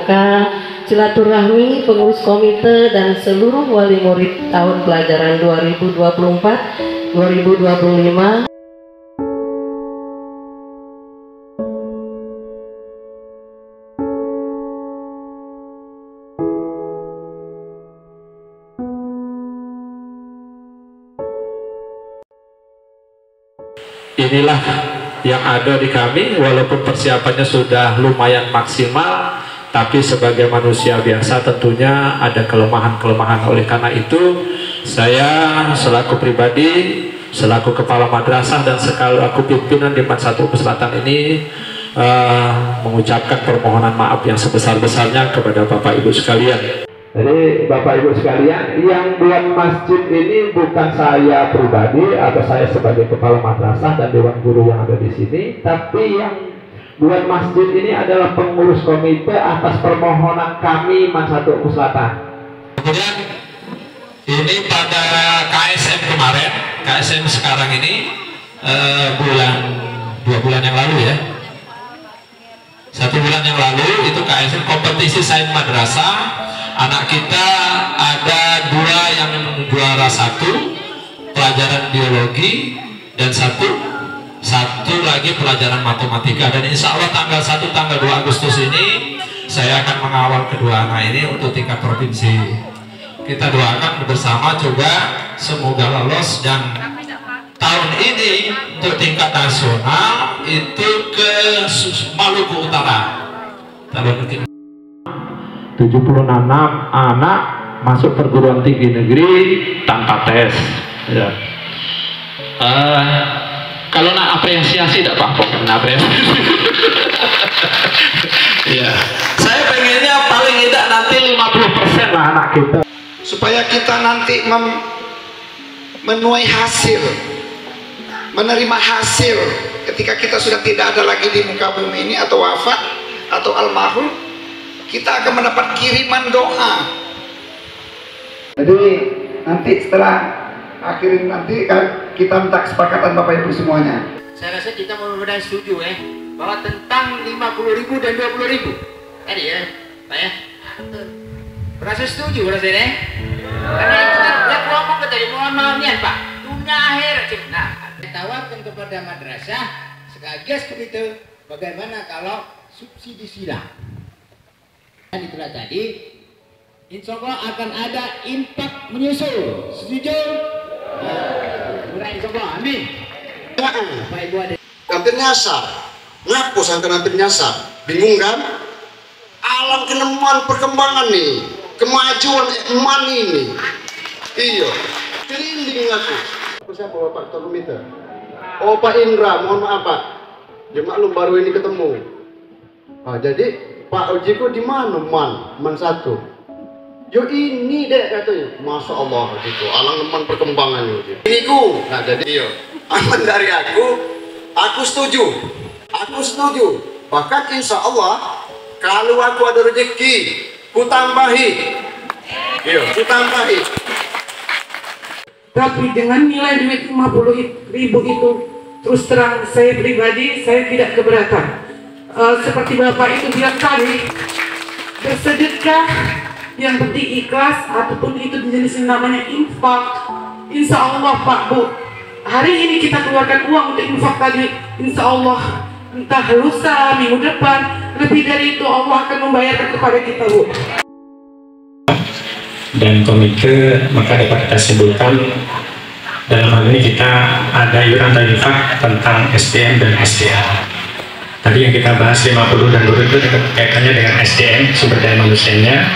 rangka silaturahmi pengurus komite dan seluruh wali murid tahun pelajaran 2024-2025. Inilah yang ada di kami, walaupun persiapannya sudah lumayan maksimal, tapi sebagai manusia biasa tentunya ada kelemahan-kelemahan. Oleh karena itu, saya selaku pribadi, selaku kepala madrasah dan selaku pimpinan di Man 1 Selatan ini mengucapkan permohonan maaf yang sebesar-besarnya kepada Bapak Ibu sekalian. Jadi Bapak Ibu sekalian, yang buat masjid ini bukan saya pribadi atau saya sebagai kepala madrasah dan dewan guru yang ada di sini, tapi yang buat masjid ini adalah pengurus komite atas permohonan kami Man 1 Selatan. Kemudian ini pada KSM kemarin, KSM sekarang ini 2 bulan yang lalu ya, 1 bulan yang lalu itu KSM kompetisi sains madrasah. Anak kita ada 2 yang juara 1 pelajaran biologi dan satu lagi pelajaran matematika, dan insya Allah tanggal 1 tanggal 2 Agustus ini saya akan mengawal kedua anak ini untuk tingkat provinsi. Kita doakan bersama juga semoga lolos, dan tahun ini untuk tingkat nasional itu ke Maluku Utara. 76 anak masuk perguruan tinggi negeri tanpa tes ya. Kalau nak apresiasi tidak apa-apa, kena apresiasi. Ya, saya pengennya paling tidak nanti 50% lah anak kita, supaya kita nanti menuai hasil, menerima hasil ketika kita sudah tidak ada lagi di muka bumi ini atau wafat atau almarhum. Kita akan mendapat kiriman doa. Jadi nanti setelah akhirin nanti kita minta kesepakatan Bapak Ibu semuanya. Saya rasa kita mudah-mudahan setuju bahwa tentang 50.000 dan 20.000 tadi ya Pak ya. Berasa setuju berasa ya. Karena itu kan ya ngomong ke tadi mohon maaf nih Pak. Dunia akhir. Nah, ditawarkan kepada madrasah sekaligus begitu. Bagaimana kalau subsidi silang? Dan itulah tadi, insya Allah akan ada impak menyusul. Setuju? Insya Allah, amin. Pak Ibu ada. Hampir nyasar, ngapus hampir nyasar. Bingung kan? Alam keneman perkembangan nih, kemajuan eman ini. Iya, keliling aku. Siapa Bapak Ketua Komite? Oh Pak Indra, mohon maaf Pak. Ya maklum baru ini ketemu. Jadi Pak Ojiko di mana Man 1? Yo ini deh katanya. Masya Allah gitu. Alang teman perkembangannya gitu. Ini ku. Nah jadi yo. Aman dari aku setuju. Aku setuju. Bahkan insya Allah kalau aku ada rezeki, ku tambahi. Yo, ku tambahi. Tapi dengan nilai duit 50.000 itu, terus terang saya pribadi saya tidak keberatan. Seperti Bapak itu bilang tadi, bersedekah yang penting ikhlas, ataupun itu jenis namanya infak. Insya Allah Pak Bu, hari ini kita keluarkan uang untuk infak tadi, insya Allah entah lusa, minggu depan, lebih dari itu Allah akan membayarkan kepada kita Bu. Dan komite maka dapat kita simpulkan dalam hal ini kita ada iuran dan infak tentang SDM dan SDA. Tadi yang kita bahas 50 dan 20 itu kaitannya dengan SDM, sumber daya manusianya,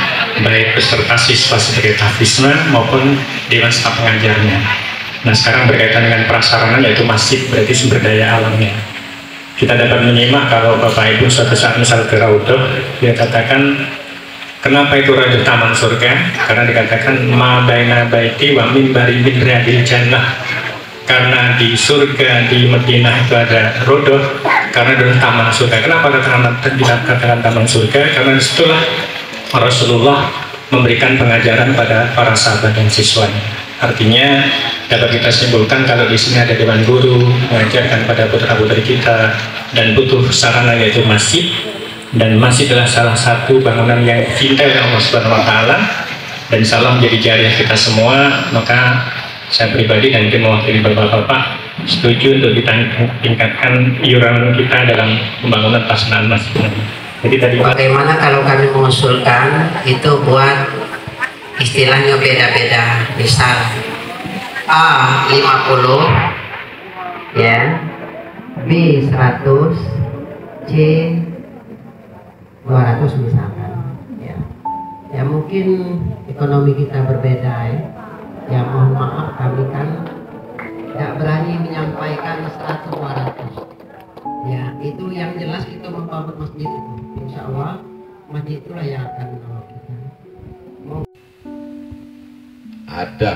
baik peserta siswa sebagai tahfizman maupun dewan staf pengajarnya. Nah sekarang berkaitan dengan prasarana yaitu masjid, berarti sumber daya alamnya. Kita dapat menyimak kalau Bapak Ibu suatu saat misal ke Raudhah, dia katakan kenapa itu Raudhah taman surga? Karena dikatakan ma baina baiti wa minbari min riyadil jannah. Karena di surga di Madinah itu ada Raudhah, karena adalah taman surga. Kenapa dikatakan taman surga? Karena disitulah Rasulullah memberikan pengajaran pada para sahabat dan siswanya. Artinya dapat kita simpulkan kalau di sini ada dewan guru mengajarkan pada putra-putri kita dan butuh sarana yaitu masjid, dan masih adalah salah satu bangunan yang cinta dengan Allah Subhanahu Wa Taala, dan insya Allah menjadi jariah kita semua. Maka saya pribadi dan mungkin mewakili bapak-bapak setuju untuk ditingkatkan iuran kita dalam pembangunan pelaksanaan masjid. Jadi tadi bagaimana kalau kami mengusulkan itu buat istilahnya beda-beda, misal A 50 ya, B 100, C 200 misalkan ya. Ya mungkin ekonomi kita berbeda ya. Ya mohon maaf kami kan tidak berani menyampaikan 100 200. Ya itu yang jelas kita membangun masjid itu. Insya Allah masjid itulah yang akan menolong kita. Ada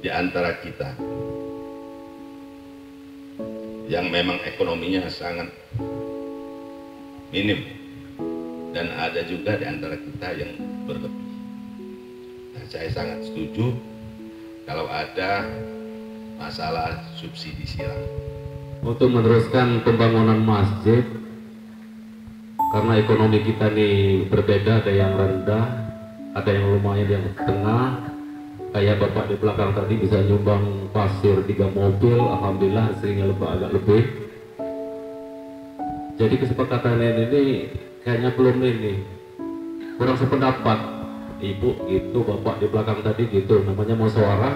di antara kita yang memang ekonominya sangat minim, dan ada juga di antara kita yang berlebih. Nah, saya sangat setuju kalau ada masalah subsidi silang untuk meneruskan pembangunan masjid, karena ekonomi kita nih berbeda, ada yang rendah, ada yang lumayan, yang tengah. Kayak bapak di belakang tadi bisa nyumbang pasir 3 mobil, alhamdulillah hasilnya agak lebih. Jadi kesepakatan ini kayaknya belum ini, kurang sependapat ibu gitu, bapak di belakang tadi gitu. Namanya musyawarah,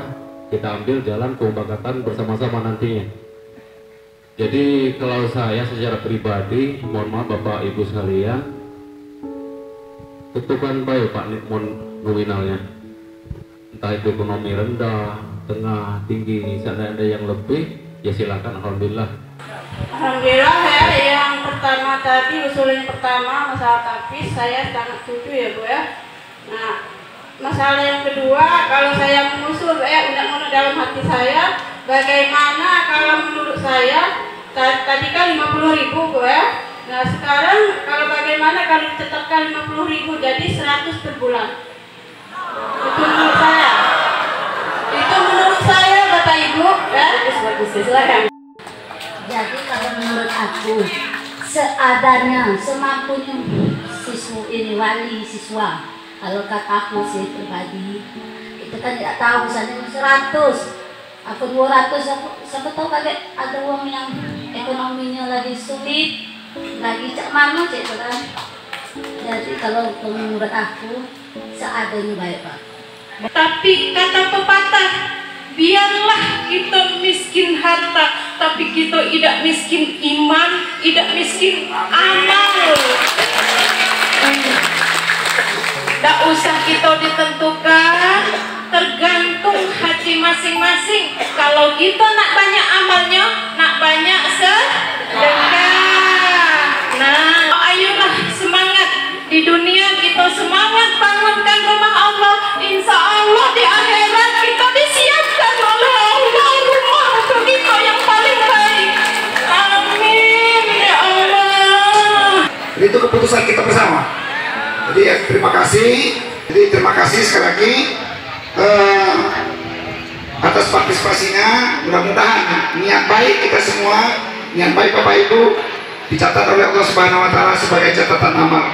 kita ambil jalan kesepakatan bersama-sama nantinya. Jadi kalau saya secara pribadi, mohon maaf bapak ibu sekalian, tentukan baik pak nominalnya, entah itu ekonomi rendah, tengah, tinggi. Misalnya ada yang lebih, ya silakan. Alhamdulillah. Alhamdulillah ya, yang pertama tadi, usul yang pertama masalah tapis, saya sangat setuju ya Bu ya. Nah, masalah yang kedua, kalau saya mengusul ya, undang-undang dalam hati saya, bagaimana kalau menurut saya tadi kan 50.000 Bu ya. Nah sekarang kalau bagaimana kalau ditetapkan 50.000 jadi 100 per bulan? Itu menurut saya. Itu menurut saya Bapak Ibu ya. Bagus, silakan. Jadi kalau menurut aku seadanya, semampunya siswa ini, wali siswa. Kalau kata aku sih pribadi, itu kan tidak tahu misalnya 100 aku 200, siapa tahu kaget ada uang yang ekonominya lagi sulit, lagi cak mana cik kan. Jadi kalau menurut aku seadanya baik Pak. Tapi kata pepatah, biarlah kita miskin harta, tapi kita tidak miskin iman, tidak miskin amal. Tidak usah kita ditentukan, tergantung hati masing-masing. Kalau kita nak banyak amalnya, nak banyak sedekah. Nah, ayolah semangat. Di dunia kita semangat bangunkan rumah Allah. Insya Allah di akhirat kita disiapkan oleh Allah rumah untuk kita yang paling baik. Amin ya Allah. Itu keputusan kita bersama. Jadi ya, terima kasih. Jadi terima kasih sekali lagi atas partisipasinya. Mudah-mudahan niat baik kita semua, niat baik Bapak Ibu dicatat oleh Allah Subhanahu Wa Taala sebagai catatan amal.